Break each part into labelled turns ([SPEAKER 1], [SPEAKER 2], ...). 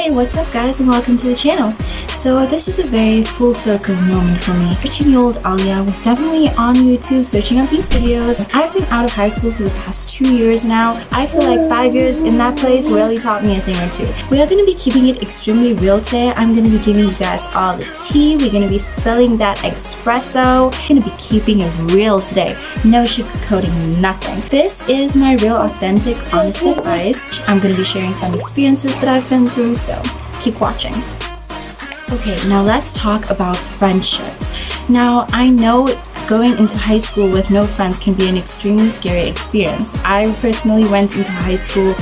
[SPEAKER 1] Hey, what's up guys, and welcome to the channel. So this is a very full circle moment for me. 13-year-old Alia was definitely on YouTube searching up these videos. I've been out of high school for the past 2 years now. I feel like 5 years in that place really taught me a thing or two. We are going to be keeping it extremely real today. I'm going to be giving you guys all the tea. We're going to be spilling that espresso. I'm going to be keeping it real today. No sugarcoating, nothing. This is my real, authentic, honest advice. I'm going to be sharing some experiences that I've been through, so keep watching. Okay, now let's talk about friendships. Now, I know going into high school with no friends can be an extremely scary experience. I personally went into high school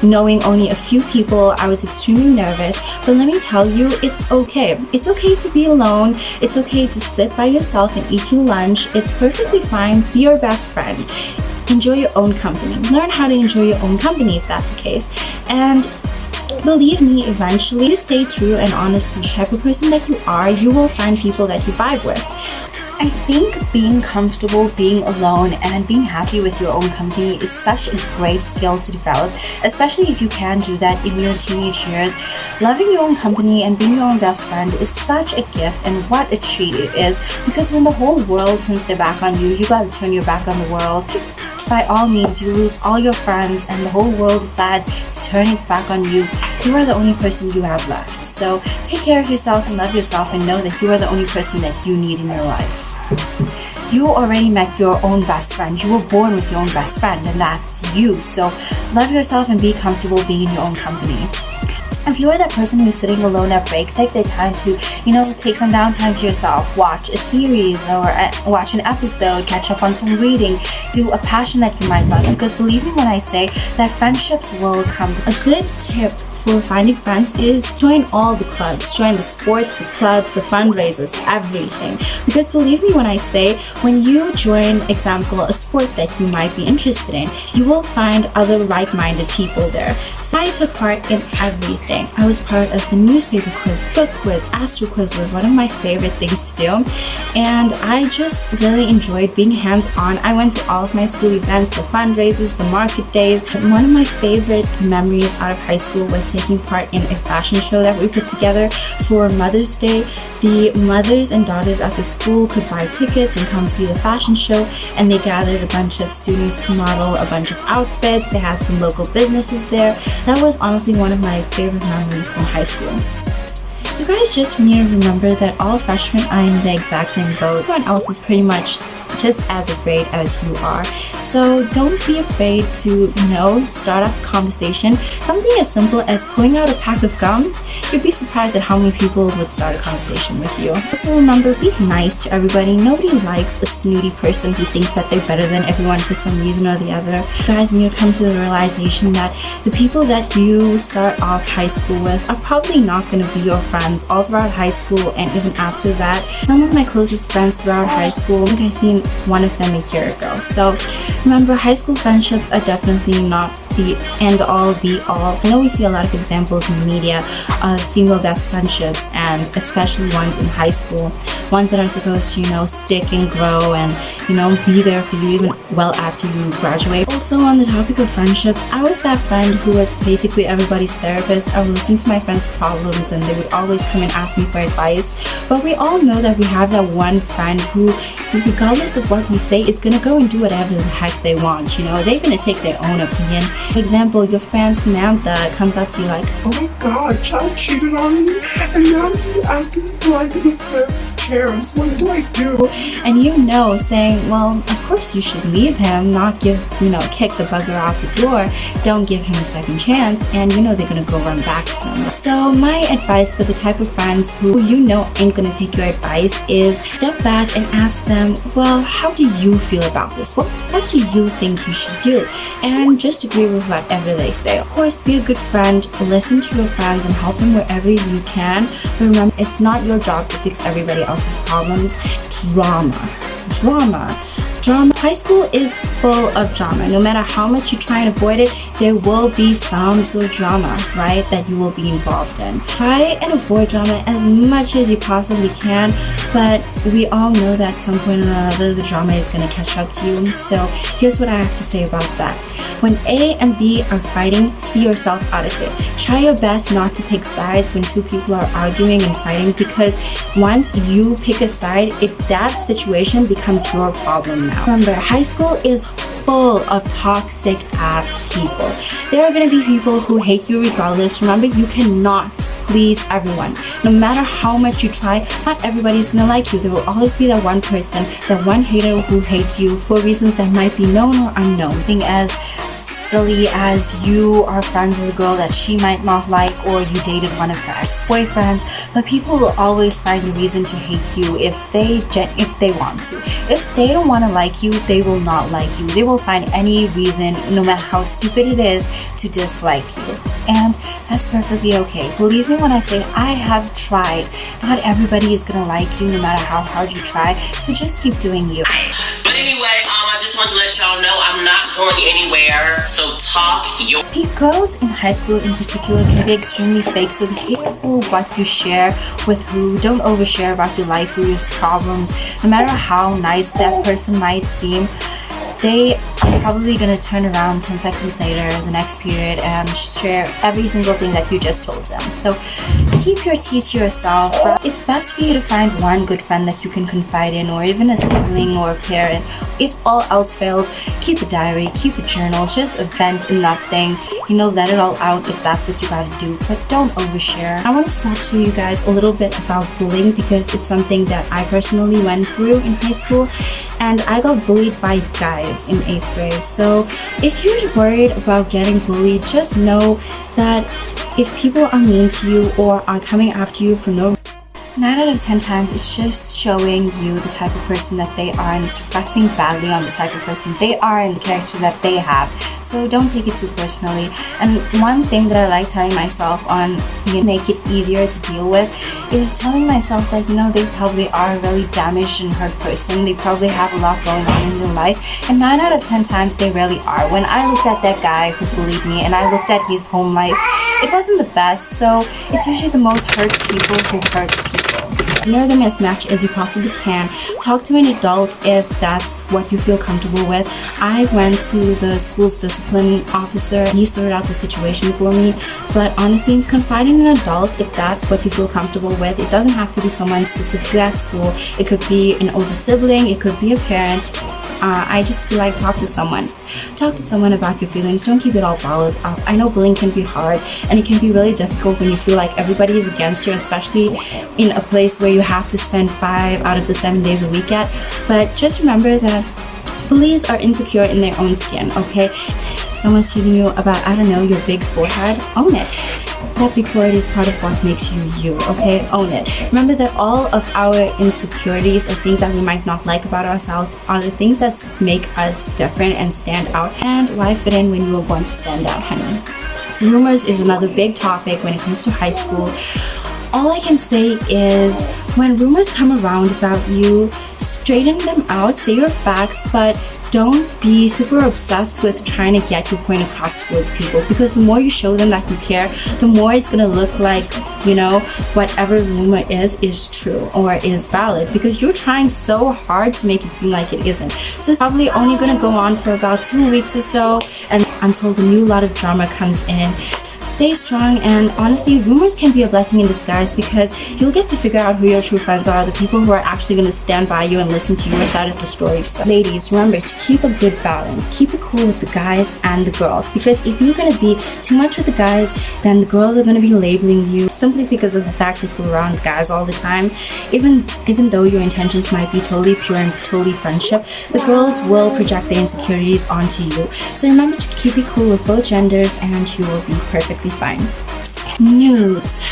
[SPEAKER 1] knowing only a few people. I was extremely nervous, but let me tell you, it's okay. It's okay to be alone. It's okay to sit by yourself and eat your lunch. It's perfectly fine. Be your best friend. Enjoy your own company. Learn how to enjoy your own company if that's the case. And believe me, eventually, if you stay true and honest to the type of person that you are, you will find people that you vibe with. I think being comfortable, being alone, and being happy with your own company is such a great skill to develop, especially if you can do that in your teenage years. Loving your own company and being your own best friend is such a gift, and what a treat it is, because when the whole world turns their back on you, you gotta turn your back on the world. If by all means you lose all your friends and the whole world decides to turn its back on you, you are the only person you have left. So take care of yourself and love yourself, and know that you are the only person that you need in your life. You already met your own best friend. You were born with your own best friend, and that's you. So love yourself and be comfortable being in your own company. If you are that person who's sitting alone at break, take the time to, take some downtime to yourself. Watch a series or watch an episode, catch up on some reading, do a passion that you might love. Because believe me when I say that friendships will come. A good tip for finding friends is join all the clubs. Join the sports, the clubs, the fundraisers, everything. Because believe me when I say, when you join, example, a sport that you might be interested in, you will find other like-minded people there. So I took part in everything. I was part of the newspaper quiz, book quiz, astro quiz was one of my favorite things to do. And I just really enjoyed being hands-on. I went to all of my school events, the fundraisers, the market days. One of my favorite memories out of high school was taking part in a fashion show that we put together for Mother's Day. The mothers and daughters at the school could buy tickets and come see the fashion show, and they gathered a bunch of students to model a bunch of outfits. They had some local businesses there. That was honestly one of my favorite memories from high school. You guys just need to remember that all freshmen are in the exact same boat. Everyone else is pretty much just as afraid as you are. So don't be afraid to, start up a conversation. Something as simple as pulling out a pack of gum. You'd be surprised at how many people would start a conversation with you. Also remember, be nice to everybody. Nobody likes a snooty person who thinks that they're better than everyone for some reason or the other. You guys need to come to the realization that the people that you start off high school with are probably not going to be your friends all throughout high school and even after that. Some of my closest friends throughout high school, I think I seen one of them a year ago. So remember, high school friendships are definitely not the end-all be-all. I know we see a lot of examples in the media of female best friendships, and especially ones in high school, ones that are supposed to, stick and grow and, be there for you even well after you graduate. Also, on the topic of friendships, I was that friend who was basically everybody's therapist. I would listen to my friends' problems and they would always come and ask me for advice. But we all know that we have that one friend who, regardless of what we say, is gonna go and do whatever the heck they want. They're gonna take their own opinion. For example, your friend Samantha comes up to you like,
[SPEAKER 2] "Oh my god, Chad cheated on me, and now he's asking for the fifth chance. What do I do?"
[SPEAKER 1] And saying, well, of course you should leave him, not kick the bugger off the door. Don't give him a second chance, and they're gonna go run back to him. So my advice for the type of friends who ain't gonna take your advice is step back and ask them, well, how do you feel about this? What do you think you should do? And just agree with whatever they say. Of course, be a good friend, listen to your friends and help them wherever you can. But remember, it's not your job to fix everybody else's problems. Drama. Drama. High school is full of drama. No matter how much you try and avoid it, there will be some sort of drama, right, that you will be involved in. Try and avoid drama as much as you possibly can, but we all know that at some point or another the drama is going to catch up to you. So here's what I have to say about that. When A and B are fighting, see yourself out of it. Try your best not to pick sides when two people are arguing and fighting, because once you pick a side, that situation becomes your problem now. Remember, high school is full of toxic ass people. There are going to be people who hate you regardless. Remember, you cannot please everyone. No matter how much you try, not everybody's gonna like you. There will always be that one person, that one hater who hates you for reasons that might be known or unknown. Something as silly as you are friends with a girl that she might not like, or you dated one of her ex-boyfriends, but people will always find a reason to hate you if they want to. If they don't want to like you, they will not like you. They will find any reason, no matter how stupid it is, to dislike you. And that's perfectly okay. Believe me when I say I have tried. Not everybody is gonna like you no matter how hard you try, so just keep doing you.
[SPEAKER 3] But anyway, I just want to let y'all know I'm not going anywhere, so talk your...
[SPEAKER 1] Girls in high school in particular can be extremely fake, so be careful what you share with who. Don't overshare about your life or your problems. No matter how nice that person might seem, they are probably going to turn around 10 seconds later, the next period, and share every single thing that you just told them. So keep your tea to yourself. It's best for you to find one good friend that you can confide in, or even a sibling or a parent. If all else fails, keep a diary, keep a journal, just vent in that thing. Let it all out if that's what you gotta do, but don't overshare. I want to talk to you guys a little bit about bullying, because it's something that I personally went through in high school, and I got bullied by guys in 8th grade. So if you're worried about getting bullied, just know that if people are mean to you or are coming after you for no reason, 9 out of 10 times it's just showing you the type of person that they are, and it's reflecting badly on the type of person they are and the character that they have. So don't take it too personally. And one thing that I like telling myself on make it easier to deal with is telling myself that they probably are a really damaged and hurt person. They probably have a lot going on in their life, and 9 out of 10 times they really are. When I looked at that guy who bullied me and I looked at his home life, it wasn't the best. So it's usually the most hurt people who hurt people. Ignore them as much as you possibly can. Talk to an adult if that's what you feel comfortable with. I went to the school's discipline officer. He sorted out the situation for me. But honestly, confide in an adult if that's what you feel comfortable with. It doesn't have to be someone specifically at school. It could be an older sibling. It could be a parent. I just feel like talk to someone. Talk to someone about your feelings. Don't keep it all bottled up. I know bullying can be hard, and it can be really difficult when you feel like everybody is against you, especially in a place where you have to spend 5 out of the 7 days a week at. But just remember that bullies are insecure in their own skin, okay? Someone's teasing you about, I don't know, your big forehead. Own it. That big forehead is part of what makes you you, okay? Own it. Remember that all of our insecurities or things that we might not like about ourselves are the things that make us different and stand out. And why fit in when you were born to stand out, honey? Rumors is another big topic when it comes to high school. All I can say is, when rumors come around about you, straighten them out, say your facts, but don't be super obsessed with trying to get your point across towards people, because the more you show them that you care, the more it's going to look like, whatever rumor is true or is valid, because you're trying so hard to make it seem like it isn't. So it's probably only going to go on for about 2 weeks or so, and until the new lot of drama comes in. Stay strong, and honestly, rumors can be a blessing in disguise, because you'll get to figure out who your true friends are, the people who are actually going to stand by you and listen to your side of the story. So ladies, remember to keep a good balance. Keep it cool with the guys and the girls, because if you're going to be too much with the guys, then the girls are going to be labeling you simply because of the fact that you're around guys all the time. Even though your intentions might be totally pure and totally friendship, the girls will project their insecurities onto you. So remember to keep it cool with both genders, and you will be perfectly fine. Nudes.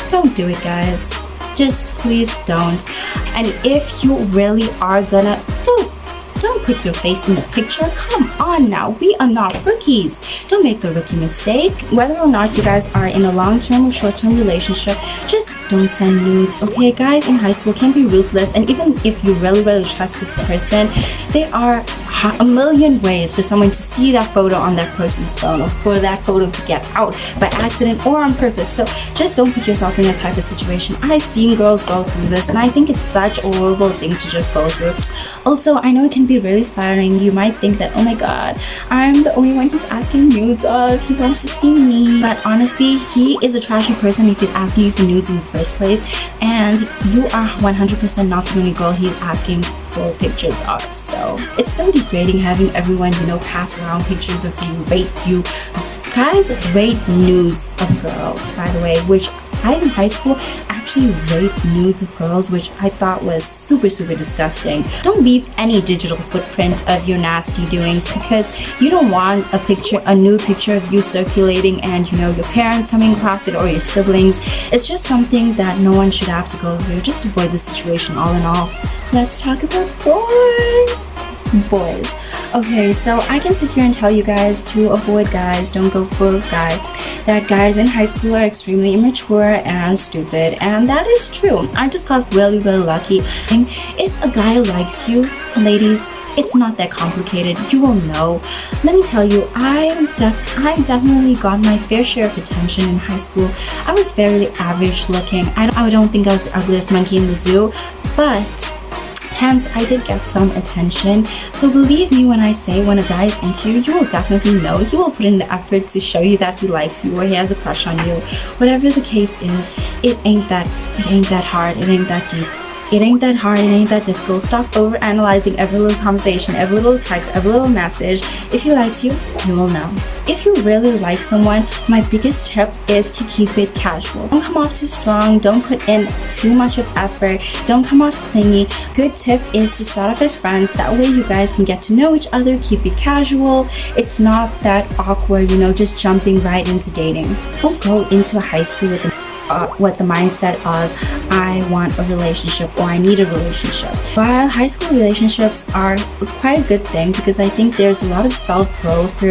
[SPEAKER 1] Don't do it, guys. Just please don't. And if you really are gonna, don't Don't put your face in the picture. Come on now, we are not rookies. Don't make the rookie mistake. Whether or not you guys are in a long-term or short-term relationship, just don't send nudes, okay? Guys in high school can be ruthless, and even if you really trust this person, there are a million ways for someone to see that photo on that person's phone, or for that photo to get out by accident or on purpose. So just don't put yourself in that type of situation. I've seen girls go through this, and I think it's such a horrible thing to just go through. Also, I know it can be really flattering. You might think that, oh my god, I'm the only one who's asking nudes of, he wants to see me. But honestly, he is a trashy person if he's asking you for nudes in the first place, and you are 100% not the only girl he's asking for pictures of. So it's so degrading having everyone, pass around pictures of you, rate you. Guys rate nudes of girls, by the way, which guys in high school actually rate nudes of girls, which I thought was super disgusting. Don't leave any digital footprint of your nasty doings, because you don't want a nude picture of you circulating and your parents coming across it, or your siblings. It's just something that no one should have to go through. Just avoid the situation all in all. Let's talk about boys. Okay, so I can sit here and tell you guys to avoid guys, don't go for a guy, that guys in high school are extremely immature and stupid, and that is true. I just got really lucky. And if a guy likes you, ladies, it's not that complicated. You will know. Let me tell you, I definitely got my fair share of attention in high school. I was fairly average looking. I don't think I was the ugliest monkey in the zoo, but hence I did get some attention. So believe me when I say, when a guy is into you, you will definitely know. He will put in the effort to show you that he likes you or he has a crush on you. Whatever the case is, it ain't that hard, it ain't that deep. It ain't that hard, it ain't that difficult. Stop overanalyzing every little conversation, every little text, every little message. If he likes you, you will know. If you really like someone, my biggest tip is to keep it casual. Don't come off too strong, don't put in too much of effort, don't come off clingy. Good tip is to start off as friends. That way you guys can get to know each other, keep it casual. It's not that awkward, just jumping right into dating. Don't go into high school with the mindset of I want a relationship or I need a relationship. While high school relationships are quite a good thing, because I think there's a lot of self-growth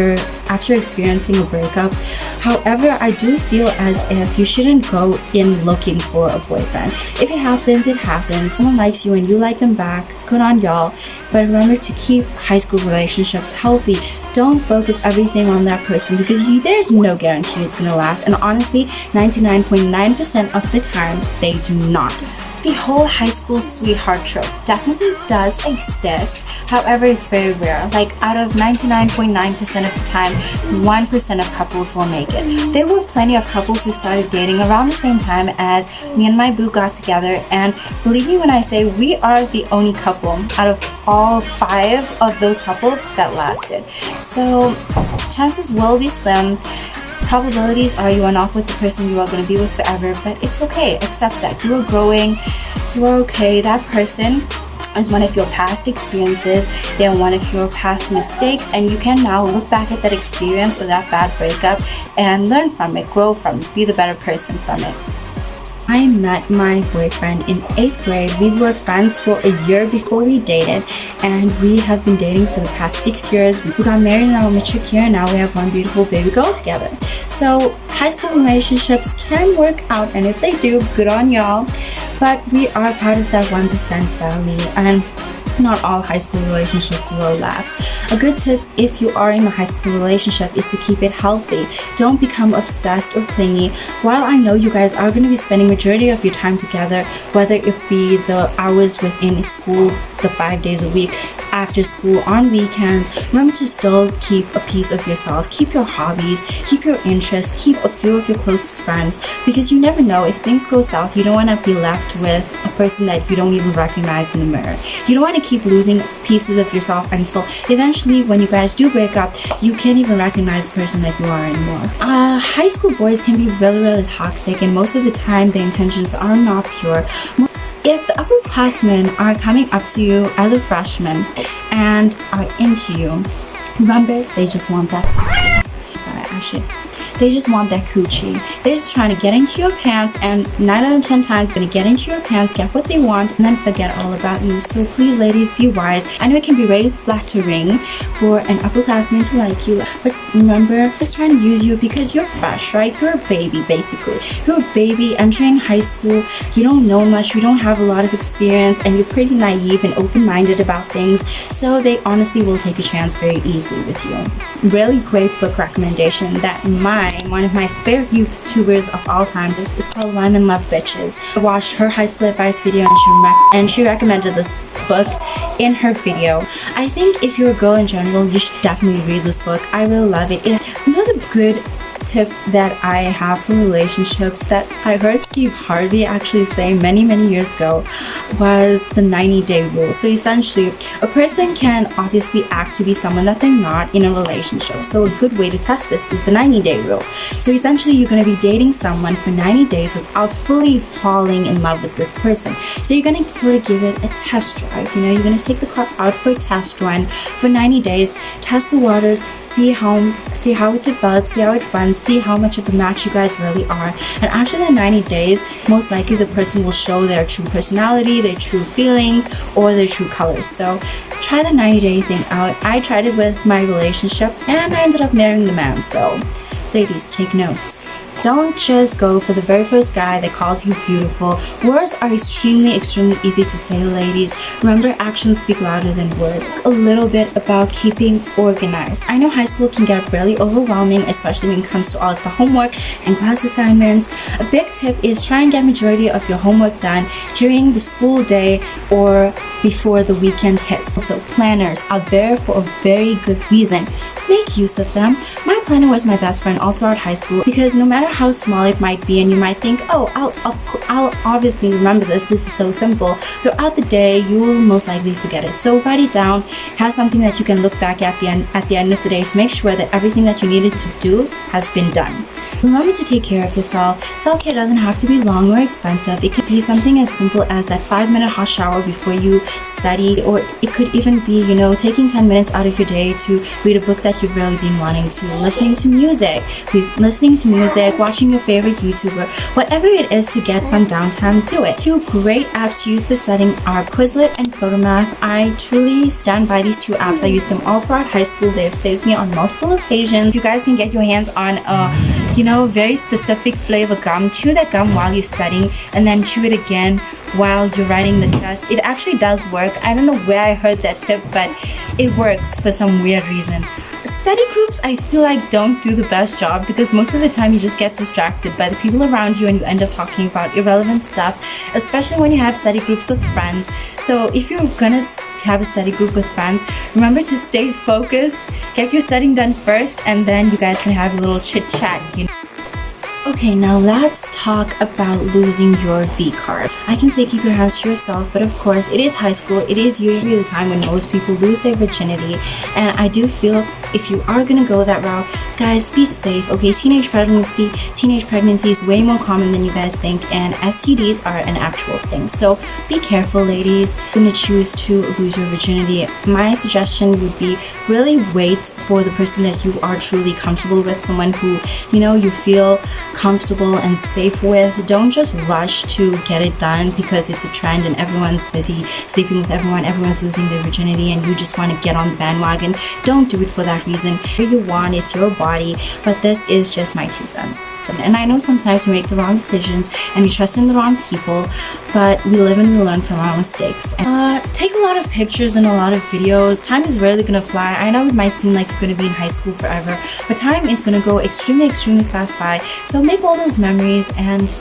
[SPEAKER 1] after experiencing a breakup. However, I do feel as if you shouldn't go in looking for a boyfriend. If it happens, it happens. Someone likes you and you like them back, good on y'all. But remember to keep high school relationships healthy. Don't focus everything on that person, because there's no guarantee it's going to last. And honestly, 99.9% of the time, they do not. The whole high school sweetheart trope definitely does exist. However, it's very rare. Like, out of 99.9% of the time, 1% of couples will make it. There were plenty of couples who started dating around the same time as me and my boo got together, and believe me when I say we are the only couple out of all 5 of those couples that lasted. So chances will be slim. Probabilities are you are not with the person you are going to be with forever, but it's okay. Accept that. You are growing. You are okay. That person is one of your past experiences. They're one of your past mistakes, and you can now look back at that experience or that bad breakup and learn from it, grow from it, be the better person from it. I met my boyfriend in 8th grade. We were friends for a year before we dated, and we have been dating for the past 6 years. We got married in our mature year, and now we have one beautiful baby girl together. So high school relationships can work out, and if they do, good on y'all. But we are part of that 1%, sadly, and not all high school relationships will last. A good tip if you are in a high school relationship is to keep it healthy. Don't become obsessed or clingy. While I know you guys are going to be spending majority of your time together, whether it be the hours within school, the 5 days a week, after school, on weekends, remember to still keep a piece of yourself. Keep your hobbies, keep your interests, keep a few of your closest friends, because you never know, if things go south, you don't want to be left with a person that you don't even recognize in the mirror. You don't want to keep losing pieces of yourself until eventually, when you guys do break up, you can't even recognize the person that you are anymore. High school boys can be really toxic, and most of the time their intentions are not pure. If the upperclassmen are coming up to you as a freshman and are into you, remember, they just want that. Sorry, They just want that coochie. They're just trying to get into your pants, and 9 out of 10 times gonna get into your pants, get what they want, and then forget all about you. So please, ladies, be wise. I know it can be very flattering for an upperclassman to like you, but remember, just trying to use you because you're fresh, right? You're a baby, basically. You're a baby entering high school. You don't know much, you don't have a lot of experience, and you're pretty naive and open-minded about things, so they honestly will take a chance very easily with you. Really great book recommendation that one of my favorite YouTubers of all time is called Women Love Bitches. I watched her high school advice video, and she recommended this book in her video. I think if you're a girl in general, you should definitely read this book. I really love it. Another good tip that I have for relationships that I heard Steve Harvey actually say many years ago was the 90-day rule. So essentially, a person can obviously act to be someone that they're not in a relationship. So a good way to test this is the 90-day rule. So essentially, you're going to be dating someone for 90 days without fully falling in love with this person. So you're going to sort of give it a test drive. You know, you're going to take the car out for a test run for 90 days, test the waters, see how it develops, see how it runs, see how much of a match you guys really are. And after the 90 days, most likely the person will show their true personality, their true feelings, or their true colors. So try the 90-day thing out. I tried it with my relationship and I ended up marrying the man. So ladies, take notes. Don't just go for the very first guy that calls you beautiful. Words are extremely easy to say, ladies. Remember, actions speak louder than words. A little bit about keeping organized. I know high school can get really overwhelming, especially when it comes to all of the homework and class assignments. A big tip is try and get majority of your homework done during the school day or before the weekend hits. Also, planners are there for a very good reason. Make use of them. My planner was my best friend all throughout high school because no matter how small it might be, and you might think, oh, I'll obviously remember this is so simple, throughout the day you will most likely forget it. So write it down, have something that you can look back at the end of the day to make sure that everything that you needed to do has been done. Remember to take care of yourself. Self-care doesn't have to be long or expensive. It could be something as simple as that 5-minute hot shower before you study, or it could even be, taking 10 minutes out of your day to read a book that you've really been wanting to, listening to music, watching your favorite YouTuber, whatever it is to get some downtime, do it. Two great apps to use for studying are Quizlet and Photomath. I truly stand by these two apps. I used them all throughout high school. They have saved me on multiple occasions. You guys can get your hands on very specific flavor gum. Chew that gum while you're studying and then chew it again while you're writing the test. It actually does work. I don't know where I heard that tip, but it works for some weird reason. Study groups, I feel like, don't do the best job because most of the time you just get distracted by the people around you and you end up talking about irrelevant stuff, especially when you have study groups with friends. So if you're gonna have a study group with friends, remember to stay focused, get your studying done first, and then you guys can have a little chit chat. Okay, now let's talk about losing your V card. I can say keep your hands to yourself, but of course it is high school. It is usually the time when most people lose their virginity, and I do feel if you are gonna go that route, guys, be safe. Okay, teenage pregnancy is way more common than you guys think, and STDs are an actual thing. So be careful, ladies. If you're gonna choose to lose your virginity, my suggestion would be really wait for the person that you are truly comfortable with, someone who you feel comfortable and safe with. Don't just rush to get it done because it's a trend and everyone's busy sleeping with everyone's losing their virginity, and you just want to get on the bandwagon. Don't do it for that reason. What you want, it's your body, but this is just my 2 cents. And I know sometimes we make the wrong decisions and we trust in the wrong people, but we live and we learn from our mistakes. Take a lot of pictures and a lot of videos. Time is rarely gonna fly. I know it might seem like you're gonna be in high school forever, but time is gonna go extremely fast by. So make all those memories and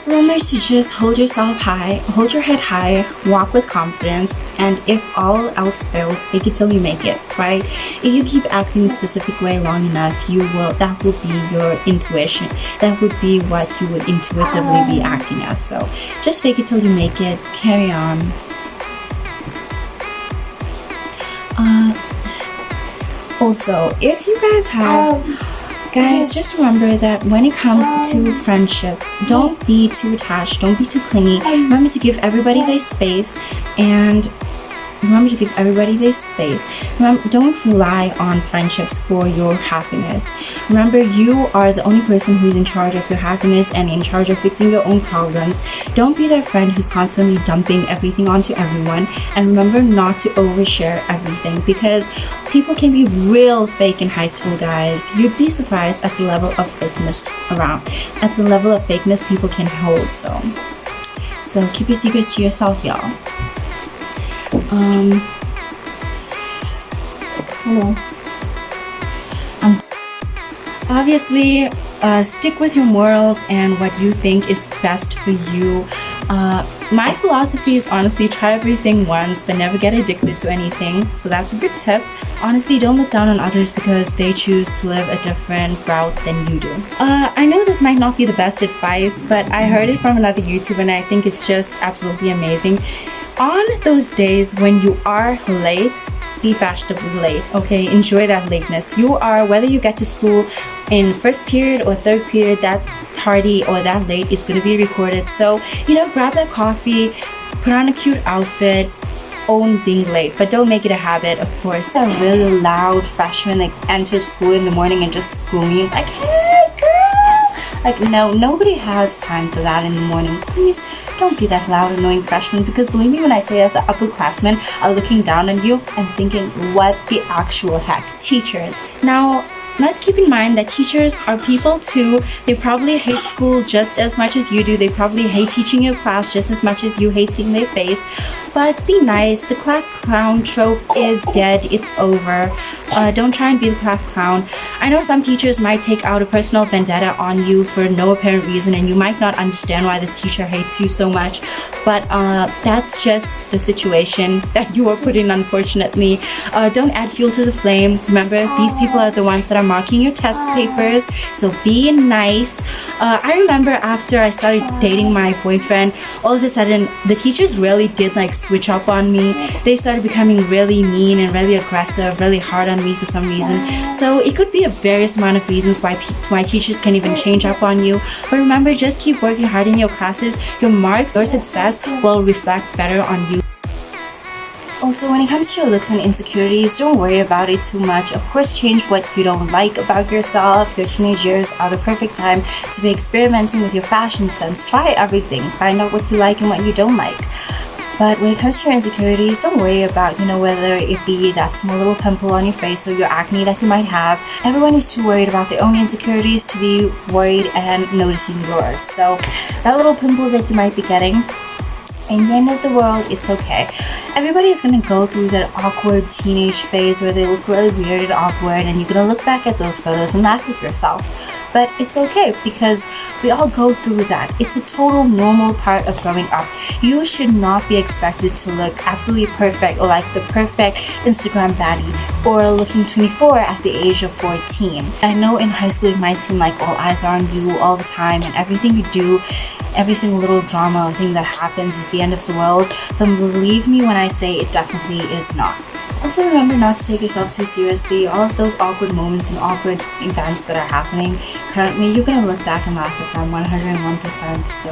[SPEAKER 1] remember to just hold yourself high, hold your head high, walk with confidence, and if all else fails, fake it till you make it, right? If you keep acting a specific way long enough, that will be your intuition. That would be what you would intuitively be acting as. So just fake it till you make it, carry on. Also, if you guys have guys, just remember that when it comes to friendships, don't be too attached, don't be too clingy. Remember to give everybody their space, and Remember to give everybody their space. Remember, don't rely on friendships for your happiness. Remember, you are the only person who's in charge of your happiness and in charge of fixing your own problems. Don't be that friend who's constantly dumping everything onto everyone. And remember not to overshare everything, because people can be real fake in high school, guys. You'd be surprised at the level of fakeness at the level of fakeness people can hold. So keep your secrets to yourself, y'all. Hello. Obviously, stick with your morals and what you think is best for you. My philosophy is honestly try everything once, but never get addicted to anything. So that's a good tip. Honestly, don't look down on others because they choose to live a different route than you do. I know this might not be the best advice, but I heard it from another YouTuber and I think it's just absolutely amazing. On those days when you are late, be fashionably late, okay? Enjoy that lateness. You are, whether you get to school in first period or third period, that tardy or that late is going to be recorded. So, grab that coffee, put on a cute outfit, own being late, but don't make it a habit, of course. A really loud freshman that enters school in the morning and just screams like, "Hey, girl!" Like, no, nobody has time for that in the morning. Please don't be that loud, annoying freshman, because believe me when I say that the upperclassmen are looking down on you and thinking, what the actual heck? Teachers. Now, let's keep in mind that teachers are people too. They probably hate school just as much as you do. They probably hate teaching your class just as much as you hate seeing their face. But be nice. The class clown trope is dead. It's over. Don't try and be the class clown. I know some teachers might take out a personal vendetta on you for no apparent reason, and you might not understand why this teacher hates you so much. But that's just the situation that you are put in, unfortunately. Don't add fuel to the flame. Remember, these people are the ones that are marking your test papers, so be nice. I remember after I started dating my boyfriend, all of a sudden the teachers really did switch up on me. They started becoming really mean and really aggressive, really hard on me for some reason. So it could be a various amount of reasons why teachers can even change up on you. But remember, just keep working hard in your classes. Your marks or success will reflect better on you. Also, when it comes to your looks and insecurities, don't worry about it too much. Of course, change what you don't like about yourself. Your teenage years are the perfect time to be experimenting with your fashion sense. Try everything. Find out what you like and what you don't like. But when it comes to your insecurities, don't worry about, whether it be that small little pimple on your face or your acne that you might have. Everyone is too worried about their own insecurities to be worried and noticing yours. So that little pimple that you might be getting, in the end of the world, it's okay. Everybody is going to go through that awkward teenage phase where they look really weird and awkward, and you're going to look back at those photos and laugh at yourself. But it's okay, because we all go through that. It's a total normal part of growing up. You should not be expected to look absolutely perfect or like the perfect Instagram baddie or looking 24 at the age of 14. I know in high school it might seem like all eyes are on you all the time, and everything you do, every single little drama or thing that happens is the end of the world, but believe me when I say it definitely is not. Also, remember not to take yourself too seriously. All of those awkward moments and awkward events that are happening currently, you're going to look back and laugh at them 101%. So